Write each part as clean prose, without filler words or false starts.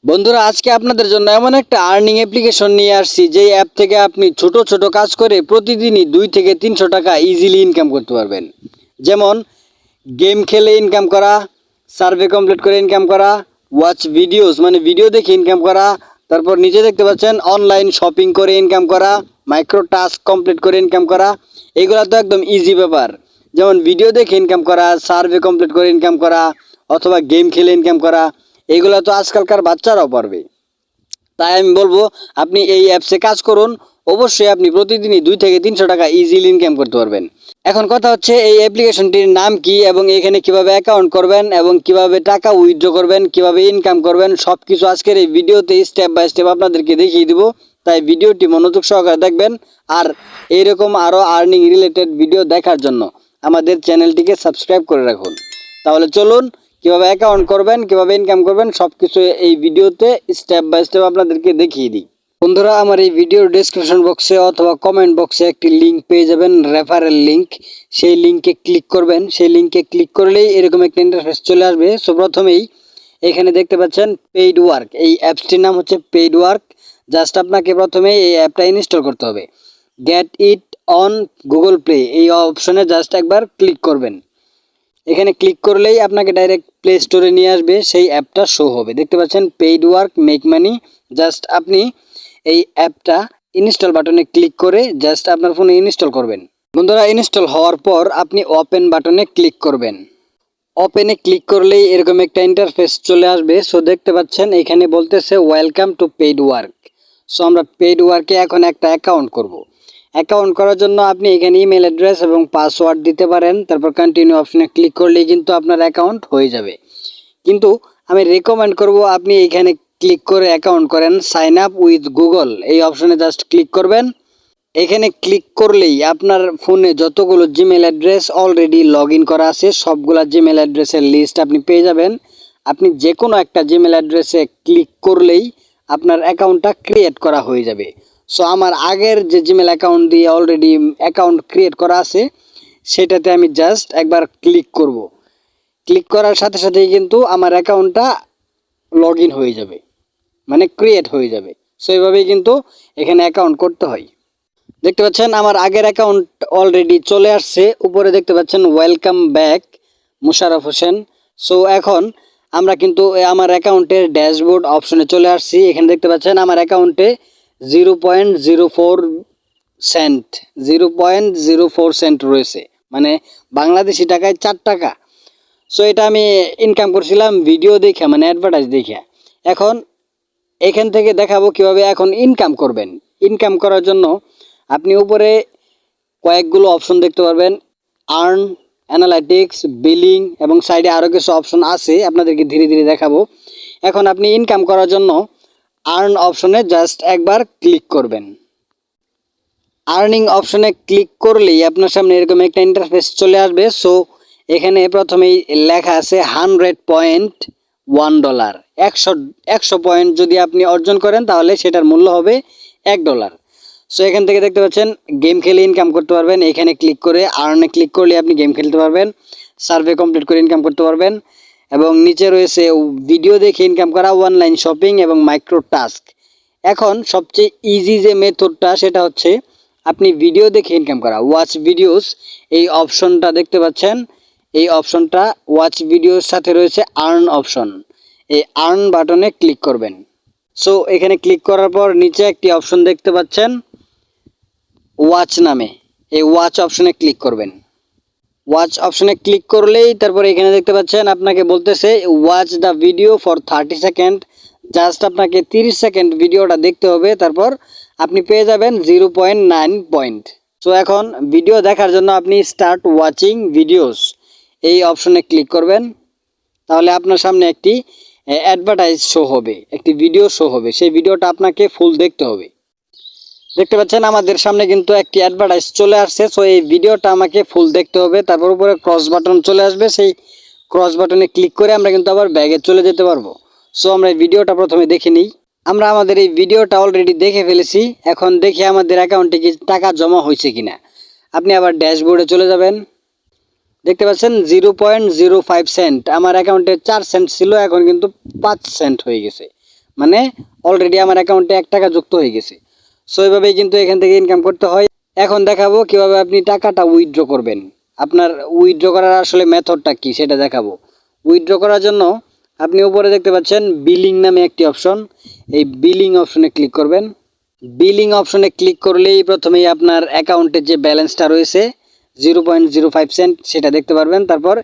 বন্ধুরা, আজকে আপনাদের জন্য এমন একটা আর্নিং অ্যাপ্লিকেশন নিয়ে আসছি যেই অ্যাপ থেকে আপনি ছোট ছোট কাজ করে প্রতিদিনই 2 থেকে 300 টাকা ইজিলি ইনকাম করতে পারবেন। যেমন গেম খেলে ইনকাম করা, সার্ভে কমপ্লিট করে ইনকাম করা, ওয়াচ ভিডিওস মানে ভিডিও দেখে ইনকাম করা, তারপর নিচে দেখতে পাচ্ছেন অনলাইন শপিং করে ইনকাম করা, মাইক্রো টাস্ক কমপ্লিট করে ইনকাম করা। এগুলো তো একদম ইজি ব্যাপার। যেমন ভিডিও দেখে ইনকাম করা, সার্ভে কমপ্লিট করে ইনকাম করা, অথবা গেম খেলে ইনকাম করা, এগুলো তো আজকালকার বাচ্চারাও পারবে। তাই আমি বলবো আপনি এই অ্যাপসে কাজ করুন, অবশ্যই আপনি প্রতিদিনই 2 থেকে 300 টাকা ইজিলি ইনকাম করতে পারবেন। এখন কথা হচ্ছে এই অ্যাপ্লিকেশনটির নাম কি এবং এখানে কিভাবে অ্যাকাউন্ট করবেন এবং কিভাবে টাকা উইথড্র করবেন, কিভাবে ইনকাম করবেন, সব কিছু আজকের এই ভিডিওতে স্টেপ বাই স্টেপ আপনাদেরকে দেখিয়ে দিব। তাই ভিডিওটি মনোযোগ সহকারে দেখবেন। আর এইরকম আরও আর্নিং রিলেটেড ভিডিও দেখার জন্য আমাদের চ্যানেলটিকে সাবস্ক্রাইব করে রাখুন। তাহলে চলুন কিভাবে অ্যাকাউন্ট করবেন, কিভাবে ইনকাম করবেন, সব কিছু এই ভিডিওতে স্টেপ বাই স্টেপ আপনাদেরকে দেখিয়ে দিই। বন্ধুরা, আমার এই ভিডিওর ডেসক্রিপশন বক্সে অথবা কমেন্ট বক্সে একটি লিঙ্ক পেয়ে যাবেন, রেফারেল লিঙ্ক। সেই লিঙ্কে ক্লিক করবেন। সেই লিঙ্কে ক্লিক করলেই এরকম একটা ইন্টারফেস চলে আসবে। সো প্রথমেই এখানে দেখতে পাচ্ছেন পেইড ওয়ার্ক। এই অ্যাপসটির নাম হচ্ছে পেইড ওয়ার্ক। জাস্ট আপনাকে প্রথমে এই অ্যাপটা ইনস্টল করতে হবে। Get it on Google play, এই অপশনে জাস্ট একবার ক্লিক করবেন। এখানে ক্লিক করলেই আপনাকে ডাইরেক্ট প্লে স্টোরে নিয়ে আসবে, সেই অ্যাপটা শো হবে। দেখতে পাচ্ছেন paid work make money. Just আপনি এই অ্যাপটা ইনস্টল বাটনে ক্লিক করে জাস্ট আপনার ফোনে ইনস্টল করবেন। বন্ধুরা, ইনস্টল হওয়ার পর আপনি ওপেন বাটনে ক্লিক করবেন। ওপেনে ক্লিক করলেই এরকম একটা ইন্টারফেস চলে আসবে। সো দেখতে পাচ্ছেন এখানে বলতেছে welcome to paid work. So আমরা পেইড ওয়ার্কে এখন একটা অ্যাকাউন্ট করব। অ্যাকাউন্ট করার জন্য আপনি এখানে ইমেল অ্যাড্রেস এবং পাসওয়ার্ড দিতে পারেন। তারপর কন্টিনিউ অপশনে ক্লিক করলেই কিন্তু আপনার অ্যাকাউন্ট হয়ে যাবে। কিন্তু আমি রেকমেন্ড করব আপনি এখানে ক্লিক করে অ্যাকাউন্ট করেন। সাইন আপ উইথ গুগল এই অপশনে জাস্ট ক্লিক করবেন। এখানে ক্লিক করলেই আপনার ফোনে যতগুলো Gmail address already log in করা আছে সবগুলা জিমেল অ্যাড্রেসের লিস্ট আপনি পেয়ে যাবেন। আপনি যে কোনো একটা জিমেল অ্যাড্রেসে ক্লিক করলেই আপনার অ্যাকাউন্টটা ক্রিয়েট করা হয়ে যাবে। সো আমার আগের যে জিমেল অ্যাকাউন্ট দিয়ে অলরেডি অ্যাকাউন্ট ক্রিয়েট করা আছে সেটাতে আমি জাস্ট একবার ক্লিক করব। ক্লিক করার সাথে সাথেই কিন্তু আমার অ্যাকাউন্টটা লগ ইন হয়ে যাবে, মানে ক্রিয়েট হয়ে যাবে। সো এইভাবেই কিন্তু এখানে অ্যাকাউন্ট করতে হয়। দেখতে পাচ্ছেন আমার আগের অ্যাকাউন্ট অলরেডি চলে আসছে। উপরে দেখতে পাচ্ছেন welcome back Mosharraf Hossain. So এখন আমরা কিন্তু আমার অ্যাকাউন্টের ড্যাশবোর্ড অপশনে চলে আসছি। এখানে দেখতে পাচ্ছেন আমার অ্যাকাউন্টে 0.04 সেন্ট 0.04 সেন্ট রয়েছে, মানে বাংলাদেশি টাকায় 4 টাকা। সো এটা আমি ইনকাম করছিলাম ভিডিও দেখে, মানে অ্যাডভার্টাইজ দেখে। এখন এখান থেকে দেখাবো কিভাবে এখন ইনকাম করবেন। ইনকাম করার জন্য আপনি উপরে কয়েকগুলো অপশন দেখতে পারবেন, আর্ন, অ্যানালাইটিক্স, বিলিং এবং সাইডে আরও কিছু অপশন আছে, আপনাদেরকে ধীরে ধীরে দেখাবো। এখন আপনি ইনকাম করার জন্য আর্ন অপশনে জাস্ট একবার ক্লিক করবেন। আর্নিং অপশনে ক্লিক করলেই আপনার সামনে এরকম একটা ইন্টারফেস চলে আসবে। সো এখানে প্রথমেই লেখা আছে $100.1। 100 পয়েন্ট যদি আপনি অর্জন করেন তাহলে সেটার মূল্য হবে $1। সো এখান থেকে দেখতে পাচ্ছেন গেম খেলে ইনকাম করতে পারবেন। এখানে ক্লিক করে আর্নে ক্লিক করলে আপনি গেম খেলতে পারবেন, সার্ভে কমপ্লিট করে ইনকাম করতে পারবেন এবং নিচে রয়েছে ভিডিও দেখে ইনকাম করা, অনলাইন শপিং এবং মাইক্রো টাস্ক। এখন সবচেয়ে ইজি যে মেথডটা সেটা হচ্ছে আপনি ভিডিও দেখে ইনকাম করা, ওয়াচ ভিডিওস। এই অপশনটা দেখতে পাচ্ছেন, এই অপশনটা ওয়াচ ভিডিওর সাথে রয়েছে আর্ন অপশন। এই আর্ন বাটনে ক্লিক করবেন। সো এখানে ক্লিক করার পর নিচে একটি অপশন দেখতে পাচ্ছেন ওয়াচ নামে, এই ওয়াচ অপশনে ক্লিক করবেন। ওয়াচ অপশনে ক্লিক করলেই তারপর এখানে দেখতে পাচ্ছেন আপনাকে বলতেছে watch the video for 30 second. Just আপনাকে 30 সেকেন্ড ভিডিওটা দেখতে হবে, তারপর আপনি পেয়ে যাবেন 0.9 পয়েন্ট। সো এখন ভিডিও দেখার জন্য আপনি স্টার্ট ওয়াচিং ভিডিওস এই অপশনে ক্লিক করবেন। তাহলে আপনার সামনে একটি অ্যাডভার্টাইজ শো হবে, একটি ভিডিও শো হবে। সেই ভিডিওটা আপনাকে ফুল দেখতে হবে। দেখতে পাচ্ছেন আমাদের সামনে কিন্তু একটি অ্যাডভার্টাইজ চলে আসছে। সো এই ভিডিওটা আমাকে ফুল দেখতে হবে। তারপর উপরে ক্রস বাটন চলে আসবে, সেই ক্রস বাটনে ক্লিক করে আমরা কিন্তু আবার ব্যাগে চলে যেতে পারবো। সো আমরা এই ভিডিওটা প্রথমে দেখে নিই। আমরা আমাদের এই ভিডিওটা অলরেডি দেখে ফেলেছি। এখন দেখি আমাদের অ্যাকাউন্টে কি টাকা জমা হয়েছে কিনা। আপনি আবার ড্যাশবোর্ডে চলে যাবেন। দেখতে পাচ্ছেন 0.05 সেন্ট, আমার অ্যাকাউন্টে 4 সেন্ট ছিল, এখন কিন্তু 5 সেন্ট হয়ে গেছে, মানে অলরেডি আমার অ্যাকাউন্টে 1 টাকা যুক্ত হয়ে গেছে। সো এভাবেই কিন্তু এখান থেকে ইনকাম করতে হয়। এখন দেখাবো কিভাবে আপনি টাকাটা উইথড্র করবেন। আপনার উইথড্র করার আসলে মেথডটা কি সেটা দেখাবো। উইথড্র করার জন্য আপনি উপরে দেখতে পাচ্ছেন বিলিং নামে একটি অপশন, এই বিলিং অপশনে ক্লিক করবেন। বিলিং অপশনে ক্লিক করলেই প্রথমেই আপনার অ্যাকাউন্টের যে ব্যালেন্সটা রয়েছে 0.05 সেন্ট সেটা দেখতে পারবেন। তারপর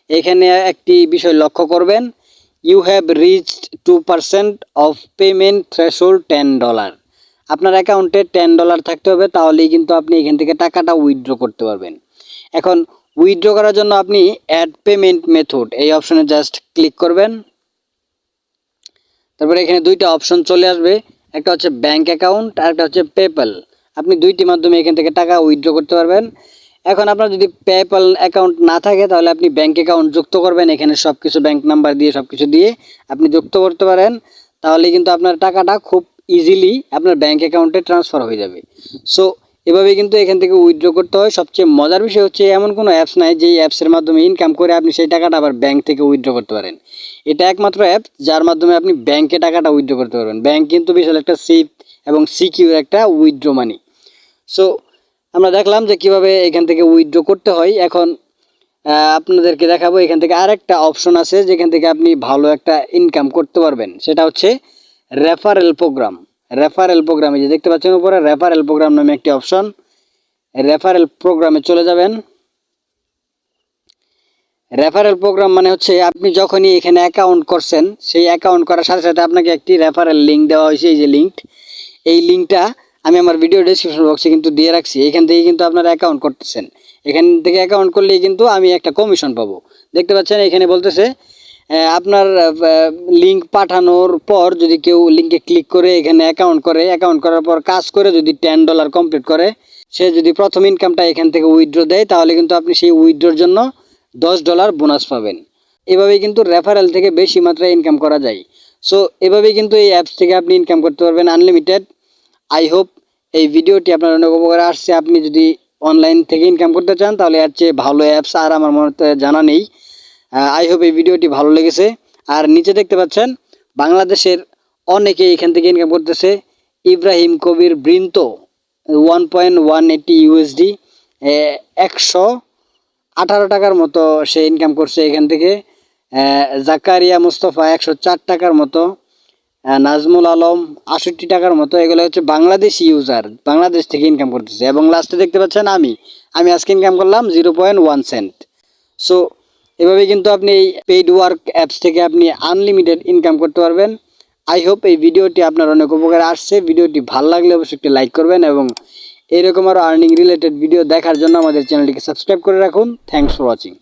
এখানে একটি বিষয় লক্ষ্য করবেন, you have reached 2% of payment threshold $10। আপনার অ্যাকাউন্টে $10 থাকতে হবে, তাহলেই কিন্তু আপনি এখান থেকে টাকাটা উইথড্র করতে পারবেন। এখন উইথড্র করার জন্য আপনি অ্যাড পেমেন্ট মেথড এই অপশনে জাস্ট ক্লিক করবেন। তারপরে এখানে দুইটা অপশন চলে আসবে, একটা হচ্ছে ব্যাংক অ্যাকাউন্ট আর একটা হচ্ছে পেপ্যাল। আপনি দুইটি মাধ্যমে এখান থেকে টাকা উইথড্র করতে পারবেন। এখন আপনার যদি পেপ্যাল অ্যাকাউন্ট না থাকে তাহলে আপনি ব্যাংক অ্যাকাউন্ট যুক্ত করবেন, এখানে সব কিছু ব্যাংক নাম্বার দিয়ে সব কিছু দিয়ে আপনি যুক্ত করতে পারেন। তাহলে কিন্তু আপনার টাকাটা খুব ইজিলি আপনার ব্যাংক অ্যাকাউন্টে ট্রান্সফার হয়ে যাবে। সো এভাবে কিন্তু এখান থেকে উইথড্র করতে হয়। সবচেয়ে মজার বিষয় হচ্ছে এমন কোনো অ্যাপস নাই যেই অ্যাপসের মাধ্যমে ইনকাম করে আপনি সেই টাকাটা আবার ব্যাংক থেকে উইথড্র করতে পারেন। এটা একমাত্র অ্যাপ যার মাধ্যমে আপনি ব্যাংকে টাকাটা উইথড্র করতে পারবেন। ব্যাংক কিন্তু বিশাল একটা সেফ এবং সিকিউর একটা উইথড্র মানি। সো আমরা দেখলাম যে কিভাবে এখান থেকে উইথড্র করতে হয়। এখন আপনাদেরকে দেখাবো এখান থেকে আরেকটা অপশন আছে যেখান থেকে আপনি ভালো একটা ইনকাম করতে পারবেন, সেটা হচ্ছে রেফারেল প্রোগ্রাম। রেফারেল প্রোগ্রামে যে দেখতে পাচ্ছেন উপরে রেফারেল প্রোগ্রাম নামে একটি অপশন, রেফারেল প্রোগ্রামে চলে যাবেন। রেফারেল প্রোগ্রাম মানে হচ্ছে আপনি যখনই এখানে অ্যাকাউন্ট করছেন সেই অ্যাকাউন্ট করার সাথে সাথে আপনাকে একটি রেফারেল লিঙ্ক দেওয়া হয়েছে, এই যে লিঙ্ক, এই লিঙ্কটা আমি আমার ভিডিও ডেসক্রিপশন বক্সে কিন্তু দিয়ে রাখছি। এখান থেকে কিন্তু আপনারা অ্যাকাউন্ট করতেছেন, এখান থেকে অ্যাকাউন্ট করলেই কিন্তু আমি একটা কমিশন পাবো। দেখতে পাচ্ছেন এখানে বলতেছে আপনার লিঙ্ক পাঠানোর পর যদি কেউ লিঙ্কে ক্লিক করে এখানে অ্যাকাউন্ট করে, অ্যাকাউন্ট করার পর কাজ করে যদি $10 কমপ্লিট করে, সে যদি প্রথম ইনকামটা এখান থেকে উইথড্র দেয় তাহলে কিন্তু আপনি সেই উইথড্রর জন্য $10 বোনাস পাবেন। এভাবেই কিন্তু রেফারেল থেকে বেশি মাত্রায় ইনকাম করা যায়। সো এভাবেই কিন্তু এই অ্যাপস থেকে আপনি ইনকাম করতে পারবেন আনলিমিটেড। আই হোপ এই ভিডিওটি আপনার অনেক উপকারে আসছে। আপনি যদি অনলাইন থেকে ইনকাম করতে চান তাহলে এর চেয়ে ভালো অ্যাপস আর আমার মনে জানা নেই। আই হোপ এই ভিডিওটি ভালো লেগেছে। আর নিচে দেখতে পাচ্ছেন বাংলাদেশের অনেকে এখান থেকে ইনকাম করতেছে। ইব্রাহিম কবির বৃন্ত 1.180 USD, 118 টাকার মতো সে ইনকাম করছে এখান থেকে। জাকারিয়া মুস্তফা 104 টাকার মতো, নাজমুল আলম 68 টাকার মতো। এগুলো হচ্ছে বাংলাদেশি ইউজার, বাংলাদেশ থেকে ইনকাম করতেছে। এবং লাস্টে দেখতে পাচ্ছেন আমি আজকে ইনকাম করলাম 0.1 সেন্ট। সো এভাবে কিন্তু আপনি এই পেইড ওয়ার্ক অ্যাপস থেকে আপনি আনলিমিটেড ইনকাম করতে পারবেন। আই হোপ এই ভিডিওটি আপনার অনেক উপকারে আসছে। ভিডিওটি ভালো লাগলে অবশ্যই একটি লাইক করবেন এবং এরকম আরও আর্নিং রিলেটেড ভিডিও দেখার জন্য আমাদের চ্যানেলটিকে সাবস্ক্রাইব করে রাখুন। Thanks for watching.